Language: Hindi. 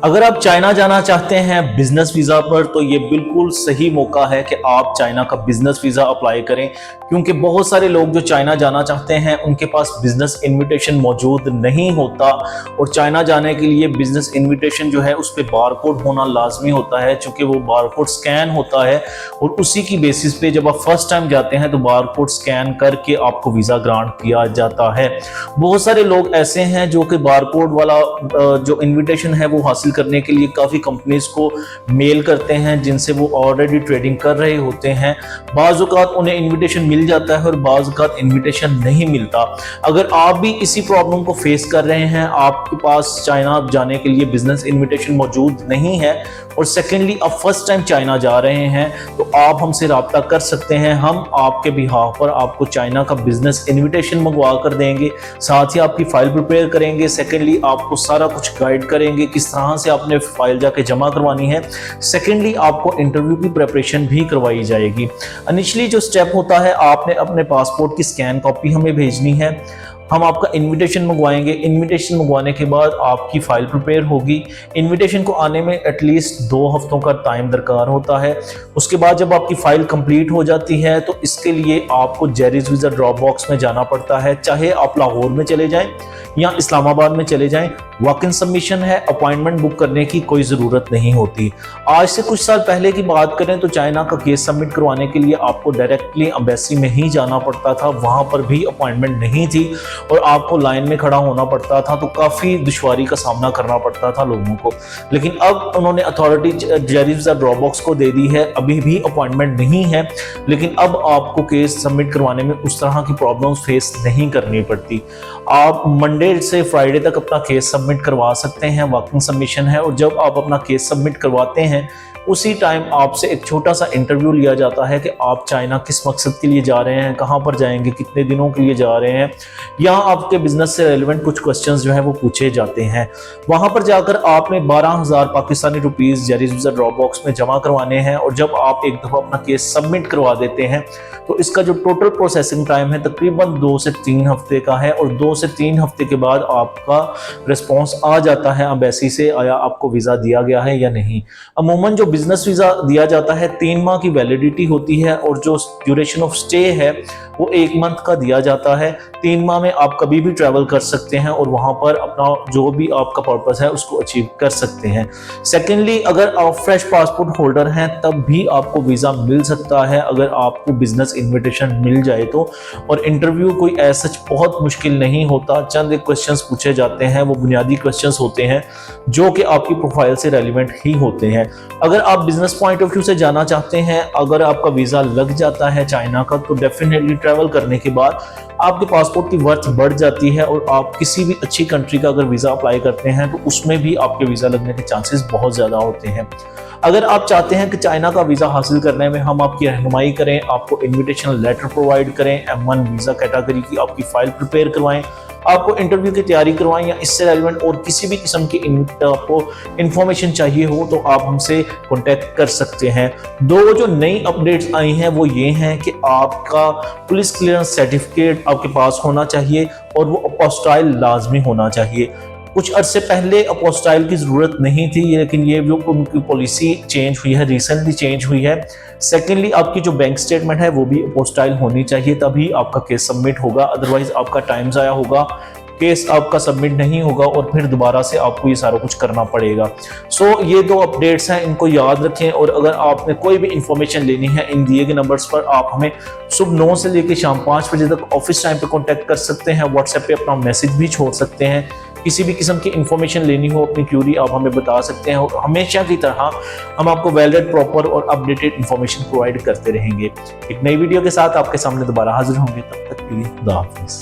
अगर आप चाइना जाना चाहते हैं बिजनेस वीज़ा पर तो ये बिल्कुल सही मौका है कि आप चाइना का बिजनेस वीज़ा अप्लाई करें, क्योंकि बहुत सारे लोग जो चाइना जाना चाहते हैं उनके पास बिजनेस इनविटेशन मौजूद नहीं होता। और चाइना जाने के लिए बिजनेस इनविटेशन जो है उस पर बारकोड होना लाजमी होता है, चूँकि वो बारकोड स्कैन होता है और उसी की बेसिस पे जब आप फर्स्ट टाइम जाते हैं तो बारकोड स्कैन करके आपको वीज़ा ग्रांट किया जाता है। बहुत सारे लोग ऐसे हैं जो कि बारकोड वाला जो इन्विटेशन है वो हासिल करने के लिए काफ़ी कंपनीज को मेल करते हैं जिनसे वो ऑलरेडी ट्रेडिंग कर रहे होते हैं। बाज़ औक़ात उन्हें इनविटेशन मिल जाता है और बाज़ औक़ात इनविटेशन नहीं मिलता। अगर आप भी इसी प्रॉब्लम को फेस कर रहे हैं, आपके पास चाइना जाने के लिए बिजनेस इनविटेशन मौजूद नहीं है और सेकेंडली आप फर्स्ट टाइम चाइना जा रहे हैं, तो आप हमसे रब्ता कर सकते हैं। हम आपके बिहाफ पर आपको चाइना का बिजनेस इनविटेशन मंगवा कर देंगे, साथ ही आपकी फाइल प्रिपेयर करेंगे। सेकेंडली आपको सारा कुछ गाइड करेंगे किस तरह से आपने फाइल जाके जमा करवानी है। सेकेंडली आपको इंटरव्यू की प्रिपरेशन भी करवाई जाएगी। इनिशियली जो स्टेप होता है, आपने अपने पासपोर्ट की स्कैन कॉपी हमें भेजनी है, हम आपका इनविटेशन मंगवाएंगे। इनविटेशन मंगवाने के बाद आपकी फ़ाइल प्रिपेयर होगी। इनविटेशन को आने में एटलीस्ट 2 हफ्तों का टाइम दरकार होता है। उसके बाद जब आपकी फ़ाइल कंप्लीट हो जाती है तो इसके लिए आपको जेरिस वीज़ा ड्रॉप बॉक्स में जाना पड़ता है, चाहे आप लाहौर में चले जाएं या इस्लामाबाद में चले जाएं। वॉक इन सबमिशन है, अपॉइंटमेंट बुक करने की कोई ज़रूरत नहीं होती। आज से कुछ साल पहले की बात करें तो चाइना का केस सबमिट करवाने के लिए आपको डायरेक्टली एम्बेसी में ही जाना पड़ता था, वहाँ पर भी अपॉइंटमेंट नहीं थी और आपको लाइन में खड़ा होना पड़ता था, तो काफ़ी दुश्वारी का सामना करना पड़ता था लोगों को। लेकिन अब उन्होंने अथॉरिटी जेरिस वीज़ा ड्रॉप बॉक्स को दे दी है, अभी भी अपॉइंटमेंट नहीं है, लेकिन अब आपको केस सबमिट करवाने में उस तरह की प्रॉब्लम्स फेस नहीं करनी पड़ती। आप मंडे से फ्राइडे तक अपना केस सबमिट करवा सकते हैं, वॉकिंग सबमिशन है। और जब आप अपना केस सबमिट करवाते हैं उसी टाइम आपसे एक छोटा सा इंटरव्यू लिया जाता है कि आप चाइना किस मकसद के लिए जा रहे हैं, कहाँ पर जाएंगे, कितने दिनों के लिए जा रहे हैं। यहाँ आपके बिजनेस से रेलिवेंट कुछ क्वेश्चंस जो हैं वो पूछे जाते हैं। वहाँ पर जाकर आपने 12,000 पाकिस्तानी रुपीज़ जेरिस वीज़ा ड्रॉप बॉक्स में जमा करवाने हैं और जब आप एक दफ़ा अपना केस सबमिट करवा देते हैं तो इसका जो टोटल प्रोसेसिंग टाइम है तकरीबन 2 से 3 हफ्ते का है और 2 से 3 हफ्ते के बाद आपका रिस्पॉन्स आ जाता है एम्बेसी से, आया आपको वीज़ा दिया गया है या नहीं। अमूमन जो बिजनेस वीज़ा दिया जाता है 3 माह की वैलिडिटी होती है और जो ड्यूरेशन ऑफ स्टे है वो 1 मंथ का दिया जाता है। 3 माह में आप कभी भी ट्रैवल कर सकते हैं और वहाँ पर अपना जो भी आपका पर्पस है उसको अचीव कर सकते हैं। सेकेंडली, अगर आप फ्रेश पासपोर्ट होल्डर हैं तब भी आपको वीज़ा मिल सकता है अगर आपको बिजनेस इन्विटेशन मिल जाए तो। और इंटरव्यू कोई ऐसा बहुत मुश्किल नहीं होता, चंद एक क्वेश्चंस पूछे जाते हैं, वो बुनियादी क्वेश्चंस होते हैं जो कि आपकी प्रोफाइल से रेलिवेंट ही होते हैं। अगर आप बिजनेस पॉइंट ऑफ व्यू से जाना चाहते हैं, अगर आपका वीज़ा लग जाता है चाइना का तो डेफिनेटली ट्रैवल करने के बाद आपके पासपोर्ट की वर्थ बढ़ जाती है और आप किसी भी अच्छी कंट्री का अगर वीज़ा अप्लाई करते हैं तो उसमें भी आपके वीज़ा लगने के चांसेस बहुत ज़्यादा होते हैं। अगर आप चाहते हैं कि चाइना का वीज़ा हासिल करने में हम आपकी रहनुमाई करें, आपको इन्विटेशन लेटर प्रोवाइड करें, M1 वीज़ा कैटेगरी की आपकी फ़ाइल प्रिपेयर करवाएं, आपको इंटरव्यू की तैयारी करवाएं या इससे रेलिवेंट और किसी भी किस्म की आपको इन्फॉर्मेशन चाहिए हो तो आप हमसे कॉन्टेक्ट कर सकते हैं। 2 जो नई अपडेट्स आई हैं वो ये हैं कि आपका पुलिस क्लियरेंस सर्टिफिकेट आपके पास होना चाहिए और वो अपोस्टाइल लाजमी होना चाहिए। कुछ अरसे पहले अपोस्टाइल की ज़रूरत नहीं थी, लेकिन ये जो उनकी पॉलिसी चेंज हुई है, रिसेंटली चेंज हुई है। सेकेंडली, आपकी जो बैंक स्टेटमेंट है वो भी अपोस्टाइल होनी चाहिए, तभी आपका केस सबमिट होगा, अदरवाइज आपका टाइम ज़ाया होगा, केस आपका सबमिट नहीं होगा और फिर दोबारा से आपको ये सारा कुछ करना पड़ेगा। सो ये 2 अपडेट्स हैं, इनको याद रखें। और अगर आपने कोई भी इंफॉर्मेशन लेनी है इन दिए गए नंबर्स पर आप हमें सुबह 9 से लेकर शाम 5 बजे तक ऑफिस टाइम पे कांटेक्ट कर सकते हैं। व्हाट्सएप पे अपना मैसेज भी छोड़ सकते हैं। किसी भी किस्म की इंफॉर्मेशन लेनी हो, अपनी क्यूरी आप हमें बता सकते हैं और हमेशा की तरह हम आपको वैलिड, प्रॉपर और अपडेटेड इंफॉर्मेशन प्रोवाइड करते रहेंगे। एक नई वीडियो के साथ आपके सामने दोबारा हाजिर होंगे, तब तक के लिए खुदा हाफिज़।